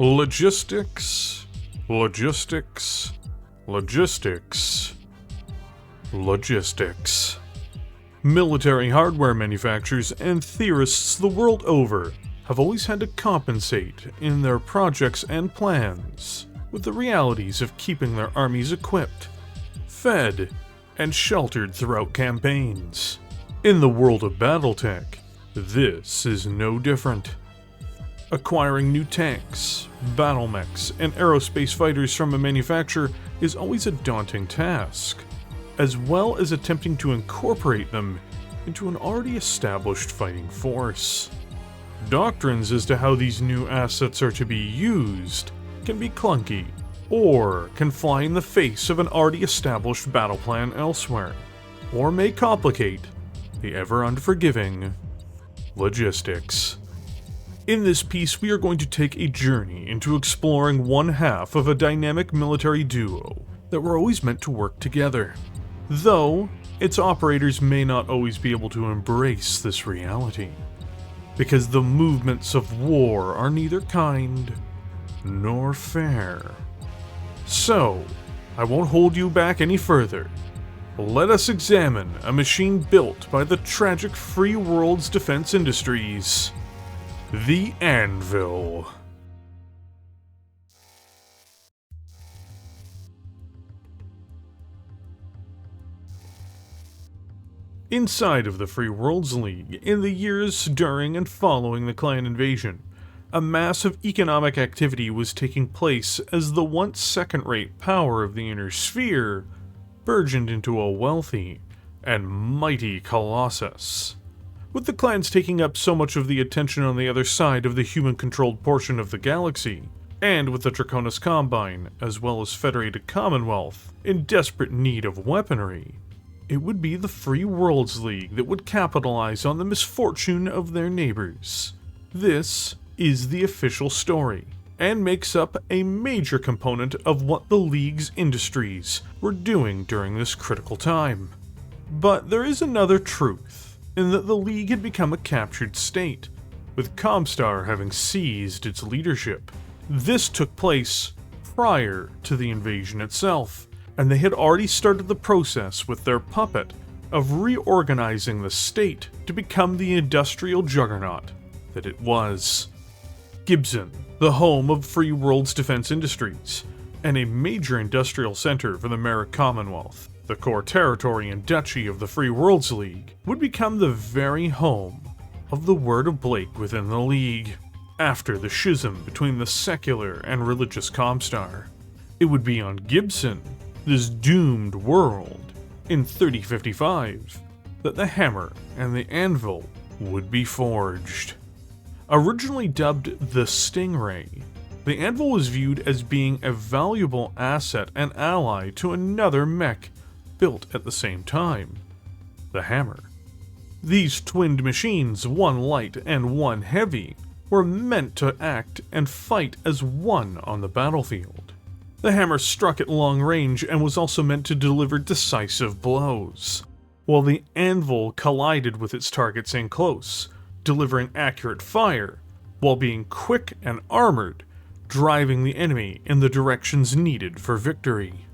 Logistics, logistics, logistics, logistics. Military hardware manufacturers and theorists the world over have always had to compensate in their projects and plans with the realities of keeping their armies equipped, fed, and sheltered throughout campaigns. In the world of Battletech, this is no different. Acquiring new tanks, battle mechs, and aerospace fighters from a manufacturer is always a daunting task, as well as attempting to incorporate them into an already established fighting force. Doctrines as to how these new assets are to be used can be clunky, or can fly in the face of an already established battle plan elsewhere, or may complicate the ever-unforgiving logistics. In this piece, we are going to take a journey into exploring one half of a dynamic military duo that were always meant to work together, though its operators may not always be able to embrace this reality, because the movements of war are neither kind nor fair. So, I won't hold you back any further. Let us examine a machine built by the tragic Free World's defense industries, the Anvil. Inside of the Free Worlds League, in the years during and following the clan invasion, a massive economic activity was taking place as the once second-rate power of the Inner Sphere burgeoned into a wealthy and mighty colossus. With the clans taking up so much of the attention on the other side of the human-controlled portion of the galaxy, and with the Draconis Combine, as well as Federated Commonwealth, in desperate need of weaponry, it would be the Free Worlds League that would capitalize on the misfortune of their neighbors. This is the official story, and makes up a major component of what the League's industries were doing during this critical time. But there is another truth, in that the League had become a captured state, with Comstar having seized its leadership. This took place prior to the invasion itself, and they had already started the process with their puppet of reorganizing the state to become the industrial juggernaut that it was. Gibson, the home of Free World's defense industries, and a major industrial center for the Marik Commonwealth, the core territory and duchy of the Free Worlds League, would become the very home of the Word of Blake within the League, after the schism between the secular and religious Comstar. It would be on Gibson, this doomed world, in 3055, that the Hammer and the Anvil would be forged. Originally dubbed the Stingray, the Anvil was viewed as being a valuable asset and ally to another mech built at the same time, the Hammer. These twinned machines, one light and one heavy, were meant to act and fight as one on the battlefield. The Hammer struck at long range and was also meant to deliver decisive blows, while the Anvil collided with its targets in close, delivering accurate fire, while being quick and armored, driving the enemy in the directions needed for victory.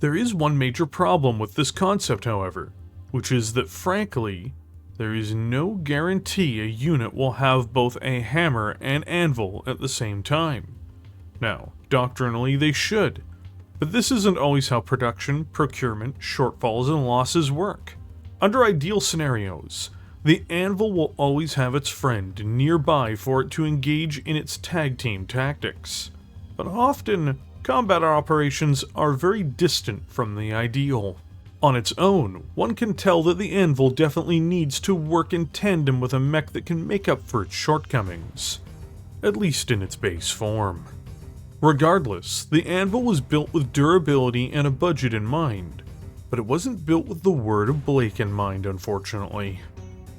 There is one major problem with this concept, however, which is that frankly, there is no guarantee a unit will have both a hammer and anvil at the same time. Now, doctrinally they should, but this isn't always how production, procurement, shortfalls, and losses work. Under ideal scenarios, the Anvil will always have its friend nearby for it to engage in its tag team tactics. But often, combat operations are very distant from the ideal. On its own, one can tell that the Anvil definitely needs to work in tandem with a mech that can make up for its shortcomings, at least in its base form. Regardless, the Anvil was built with durability and a budget in mind, but it wasn't built with the Word of Blake in mind, unfortunately.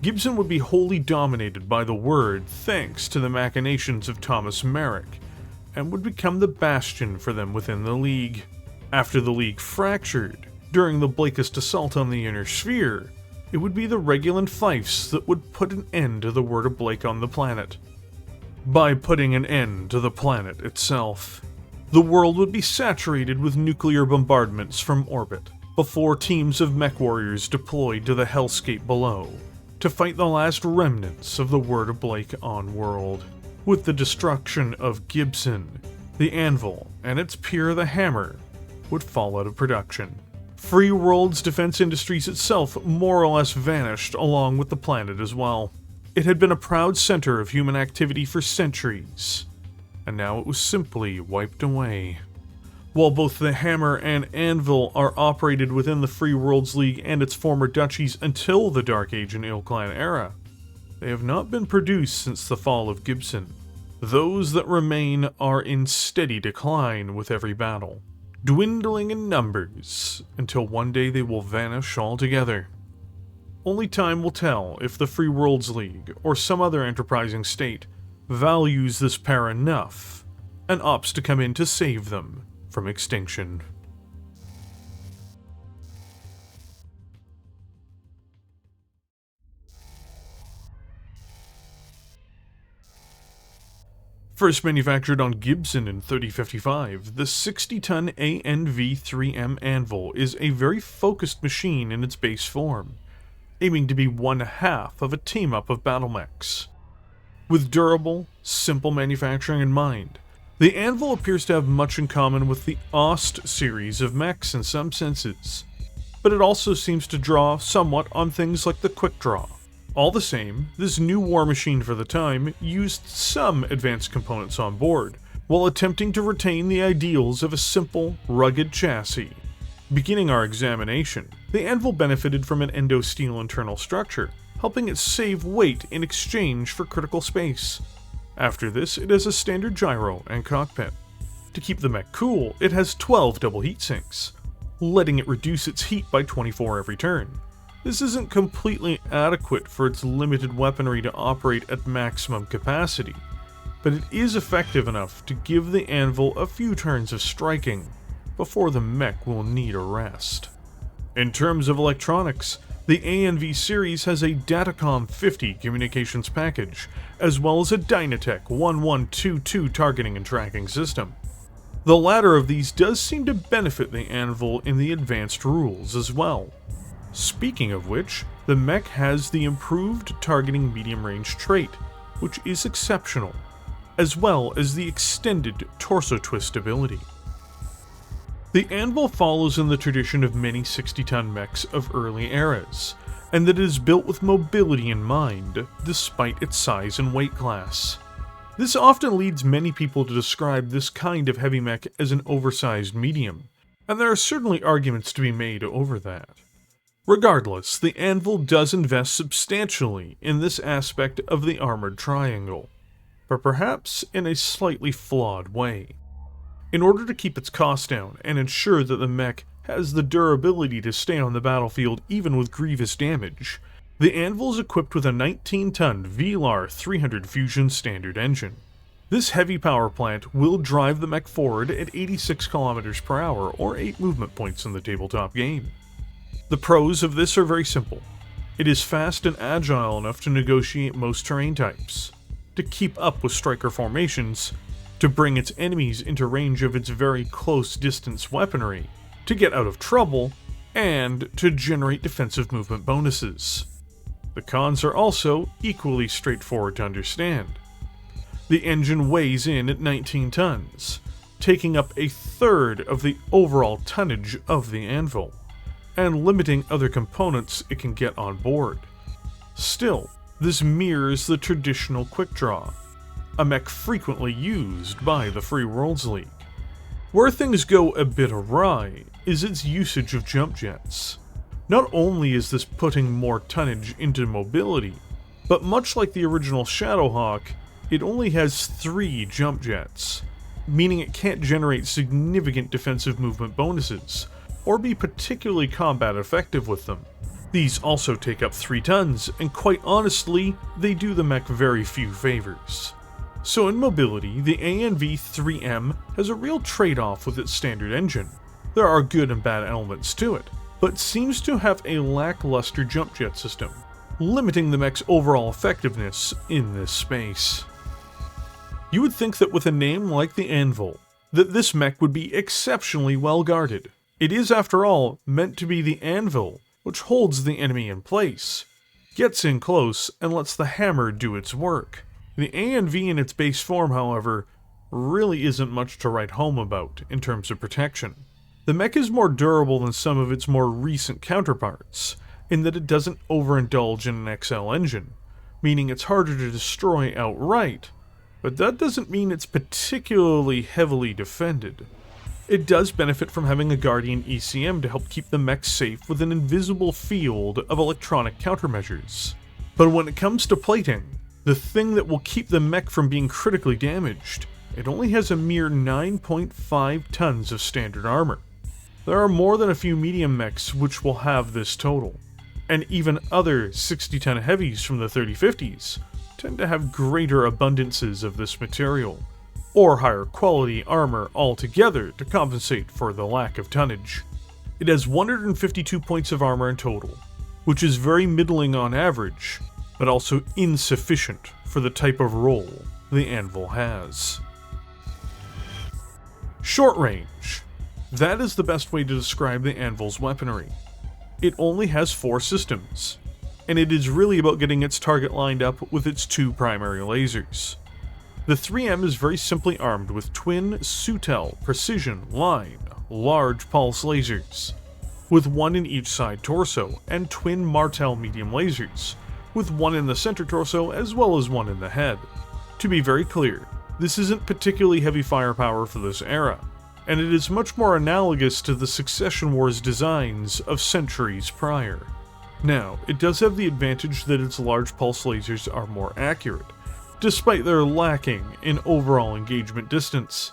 Gibson would be wholly dominated by the Word thanks to the machinations of Thomas Marik, and would become the bastion for them within the League. After the League fractured, during the Blakist assault on the Inner Sphere, it would be the Regulan Fiefs that would put an end to the Word of Blake on the planet. by putting an end to the planet itself. The world would be saturated with nuclear bombardments from orbit, before teams of mech warriors deployed to the hellscape below, to fight the last remnants of the Word of Blake on-world. With the destruction of Gibson, the Anvil, and its peer the Hammer would fall out of production. Free World's defense industries itself more or less vanished along with the planet as well. It had been a proud center of human activity for centuries, and now it was simply wiped away. While both the Hammer and Anvil are operated within the Free Worlds League and its former duchies until the Dark Age and Ilclan era, they have not been produced since the fall of Gibson. Those that remain are in steady decline with every battle, dwindling in numbers until one day they will vanish altogether. Only time will tell if the Free Worlds League or some other enterprising state values this pair enough and opts to come in to save them from extinction. First manufactured on Gibson in 3055, the 60-ton ANV-3M Anvil is a very focused machine in its base form, aiming to be one half of a team-up of battle mechs. With durable, simple manufacturing in mind, the Anvil appears to have much in common with the Ost series of mechs in some senses, but it also seems to draw somewhat on things like the Quick Draw. All the same, this new war machine for the time used some advanced components on board, while attempting to retain the ideals of a simple, rugged chassis. Beginning our examination, the Anvil benefited from an endo-steel internal structure, helping it save weight in exchange for critical space. After this, it has a standard gyro and cockpit. To keep the mech cool, it has 12 double heat sinks, letting it reduce its heat by 24 every turn. This isn't completely adequate for its limited weaponry to operate at maximum capacity, but it is effective enough to give the Anvil a few turns of striking before the mech will need a rest. In terms of electronics, the ANV series has a Datacom 50 communications package, as well as a Dynatech 1122 targeting and tracking system. The latter of these does seem to benefit the Anvil in the advanced rules as well. Speaking of which, the mech has the improved targeting medium-range trait, which is exceptional, as well as the extended torso twist ability. The Anvil follows in the tradition of many 60-ton mechs of early eras, and that it is built with mobility in mind, despite its size and weight class. This often leads many people to describe this kind of heavy mech as an oversized medium, and there are certainly arguments to be made over that. Regardless, the Anvil does invest substantially in this aspect of the armored triangle, but perhaps in a slightly flawed way. In order to keep its cost down and ensure that the mech has the durability to stay on the battlefield even with grievous damage, the Anvil is equipped with a 19-ton VLAR 300 Fusion standard engine. This heavy power plant will drive the mech forward at 86 km per hour or 8 movement points in the tabletop game. The pros of this are very simple. It is fast and agile enough to negotiate most terrain types, to keep up with striker formations, to bring its enemies into range of its very close distance weaponry, to get out of trouble, and to generate defensive movement bonuses. The cons are also equally straightforward to understand. The engine weighs in at 19 tons, taking up a third of the overall tonnage of the Anvil, and limiting other components it can get on board. Still, this mirrors the traditional Quick Draw, a mech frequently used by the Free Worlds League. Where things go a bit awry is its usage of jump jets. Not only is this putting more tonnage into mobility, but much like the original Shadowhawk, it only has 3 jump jets, meaning it can't generate significant defensive movement bonuses, or be particularly combat effective with them. These also take up 3 tons, and quite honestly, they do the mech very few favors. So in mobility, the ANV-3M has a real trade-off with its standard engine. There are good and bad elements to it, but seems to have a lackluster jump jet system, limiting the mech's overall effectiveness in this space. You would think that with a name like the Anvil, that this mech would be exceptionally well guarded. It is, after all, meant to be the anvil, which holds the enemy in place, gets in close, and lets the hammer do its work. The ANV in its base form, however, really isn't much to write home about in terms of protection. The mech is more durable than some of its more recent counterparts, in that it doesn't overindulge in an XL engine, meaning it's harder to destroy outright, but that doesn't mean it's particularly heavily defended. It does benefit from having a Guardian ECM to help keep the mech safe with an invisible field of electronic countermeasures. But when it comes to plating, the thing that will keep the mech from being critically damaged, it only has a mere 9.5 tons of standard armor. There are more than a few medium mechs which will have this total, and even other 60-ton heavies from the 3050s tend to have greater abundances of this material, or higher quality armor altogether to compensate for the lack of tonnage. It has 152 points of armor in total, which is very middling on average, but also insufficient for the type of role the Anvil has. Short range. That is the best way to describe the Anvil's weaponry. It only has 4 systems, and it is really about getting its target lined up with its 2 primary lasers. The 3M is very simply armed with twin Sutel precision line large pulse lasers, with 1 in each side torso, and twin Martel medium lasers, with 1 in the center torso as well as 1 in the head. To be very clear, this isn't particularly heavy firepower for this era, and it is much more analogous to the Succession Wars designs of centuries prior. Now, it does have the advantage that its large pulse lasers are more accurate, despite their lacking in overall engagement distance.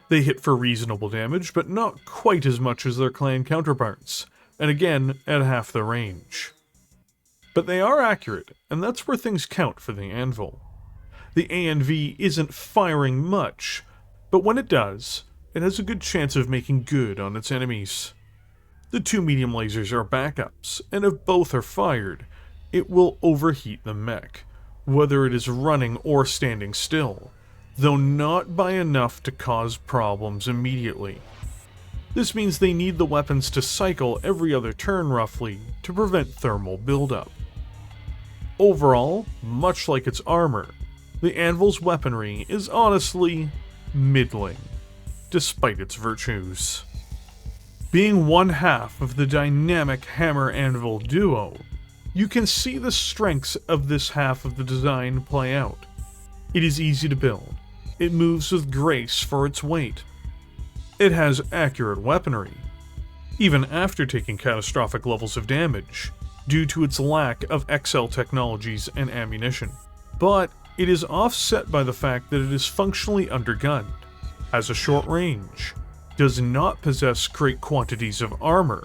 They hit for reasonable damage, but not quite as much as their clan counterparts, and again, at half the range. But they are accurate, and that's where things count for the Anvil. The ANV isn't firing much, but when it does, it has a good chance of making good on its enemies. The 2 medium lasers are backups, and if both are fired, it will overheat the mech, whether it is running or standing still, though not by enough to cause problems immediately. This means they need the weapons to cycle every other turn roughly to prevent thermal buildup. Overall, much like its armor, the Anvil's weaponry is honestly middling, despite its virtues. Being one half of the dynamic Hammer-Anvil duo, you can see the strengths of this half of the design play out. It is easy to build. It moves with grace for its weight. It has accurate weaponry, even after taking catastrophic levels of damage, due to its lack of XL technologies and ammunition. But it is offset by the fact that it is functionally undergunned, has a short range, does not possess great quantities of armor,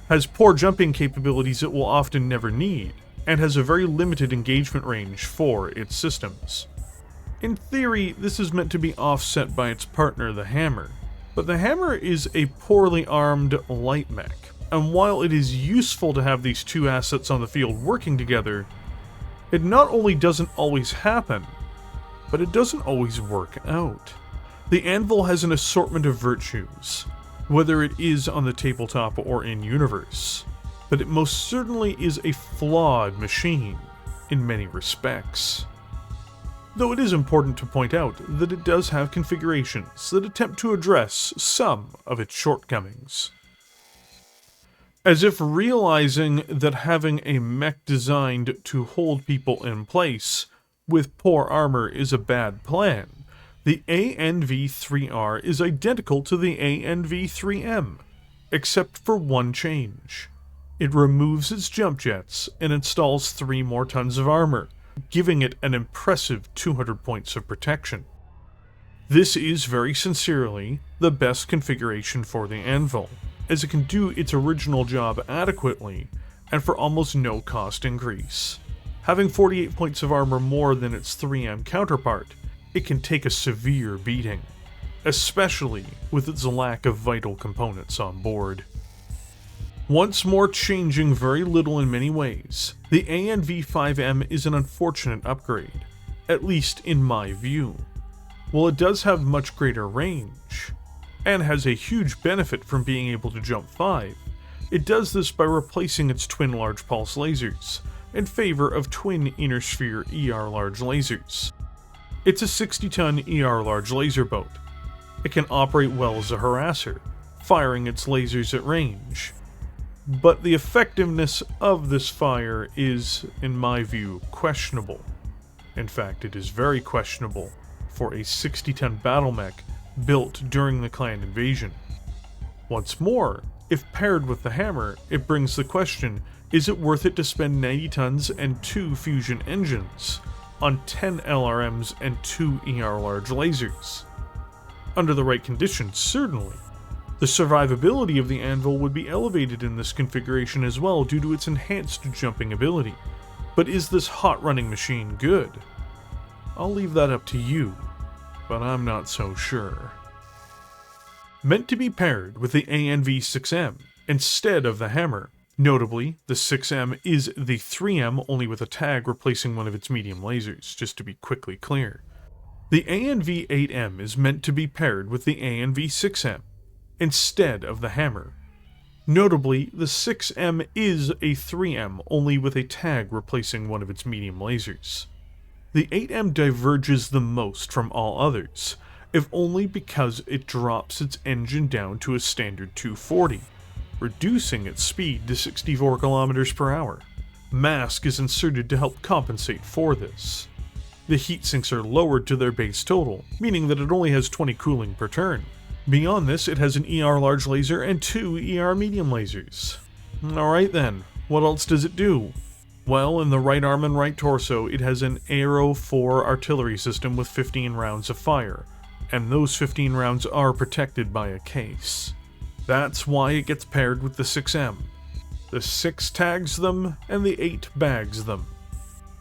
has poor jumping capabilities it will often never need, and has a very limited engagement range for its systems. In theory, this is meant to be offset by its partner, the Hammer, but the Hammer is a poorly armed light mech, and while it is useful to have these 2 assets on the field working together, it not only doesn't always happen, but it doesn't always work out. The Anvil has an assortment of virtues, whether it is on the tabletop or in-universe, but it most certainly is a flawed machine in many respects. Though it is important to point out that it does have configurations that attempt to address some of its shortcomings. As if realizing that having a mech designed to hold people in place with poor armor is a bad plan, the ANV-3R is identical to the ANV-3M, except for one change. It removes its jump jets and installs 3 more tons of armor, giving it an impressive 200 points of protection. This is very sincerely the best configuration for the Anvil, as it can do its original job adequately and for almost no cost increase. Having 48 points of armor more than its 3M counterpart, it can take a severe beating, especially with its lack of vital components on board. Once more changing very little in many ways, the ANV-5M is an unfortunate upgrade, at least in my view. While it does have much greater range, and has a huge benefit from being able to jump 5, it does this by replacing its twin large pulse lasers, in favor of twin inner sphere ER large lasers. It's a 60-ton ER large laser boat. It can operate well as a harasser, firing its lasers at range. But the effectiveness of this fire is, in my view, questionable. In fact, it is very questionable for a 60-ton battle mech built during the clan invasion. Once more, if paired with the hammer, it brings the question, is it worth it to spend 90 tons and 2 fusion engines on 10 LRMs and 2 ER large lasers? Under the right conditions, certainly. The survivability of the Anvil would be elevated in this configuration as well due to its enhanced jumping ability. But is this hot-running machine good? I'll leave that up to you, but I'm not so sure. Meant to be paired with the ANV-6M instead of the hammer. Notably, the 6M is the 3M only with a tag replacing one of its medium lasers, just to be quickly clear. The ANV-8M is meant to be paired with the ANV-6M instead of the hammer. Notably, the 6M is a 3M only with a tag replacing one of its medium lasers. The 8M diverges the most from all others, if only because it drops its engine down to a standard 240, reducing its speed to 64 km per hour. Mask is inserted to help compensate for this. The heat sinks are lowered to their base total, meaning that it only has 20 cooling per turn. Beyond this, it has an ER large laser and 2 ER medium lasers. Alright then, what else does it do? Well, in the right arm and right torso, it has an Aero 4 artillery system with 15 rounds of fire, and those 15 rounds are protected by a case. That's why it gets paired with the 6M. The 6 tags them, and the 8 bags them.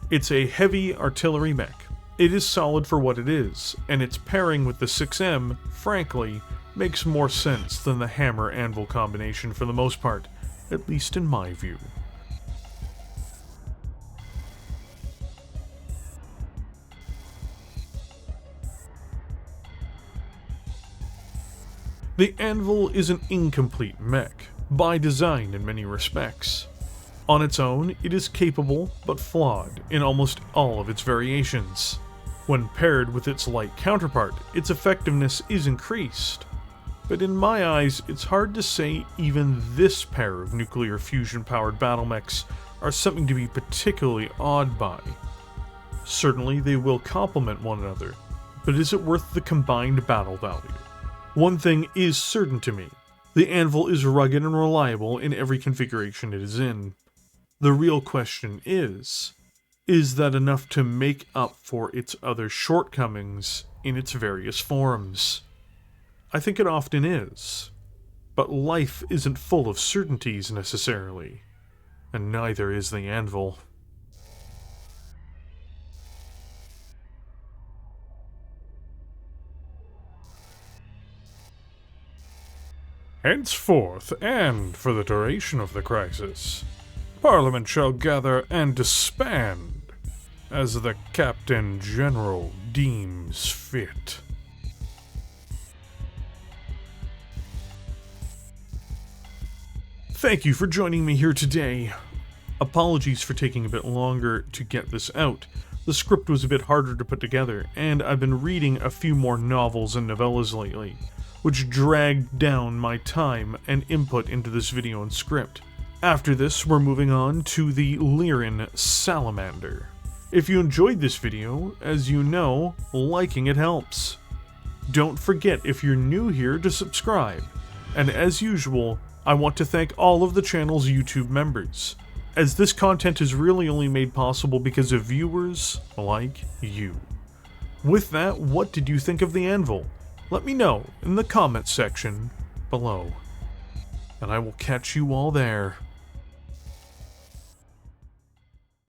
It's a heavy artillery mech. It is solid for what it is, and its pairing with the 6M, frankly, makes more sense than the hammer-anvil combination for the most part, at least in my view. The Anvil is an incomplete mech, by design in many respects. On its own, it is capable, but flawed, in almost all of its variations. When paired with its light counterpart, its effectiveness is increased. But in my eyes, it's hard to say even this pair of nuclear fusion-powered battle mechs are something to be particularly awed by. Certainly, they will complement one another, but is it worth the combined battle value? One thing is certain to me. The Anvil is rugged and reliable in every configuration it is in. The real question is that enough to make up for its other shortcomings in its various forms? I think it often is. But life isn't full of certainties necessarily, and neither is the Anvil. Henceforth, and for the duration of the crisis, Parliament shall gather and disband, as the Captain General deems fit. Thank you for joining me here today. Apologies for taking a bit longer to get this out. The script was a bit harder to put together, and I've been reading a few more novels and novellas lately, which dragged down my time and input into this video and script. After this, we're moving on to the Lyran Salamander. If you enjoyed this video, as you know, liking it helps. Don't forget, if you're new here, to subscribe. And as usual, I want to thank all of the channel's YouTube members, as this content is really only made possible because of viewers like you. With that, what did you think of the Anvil? Let me know in the comments section below. And I will catch you all there.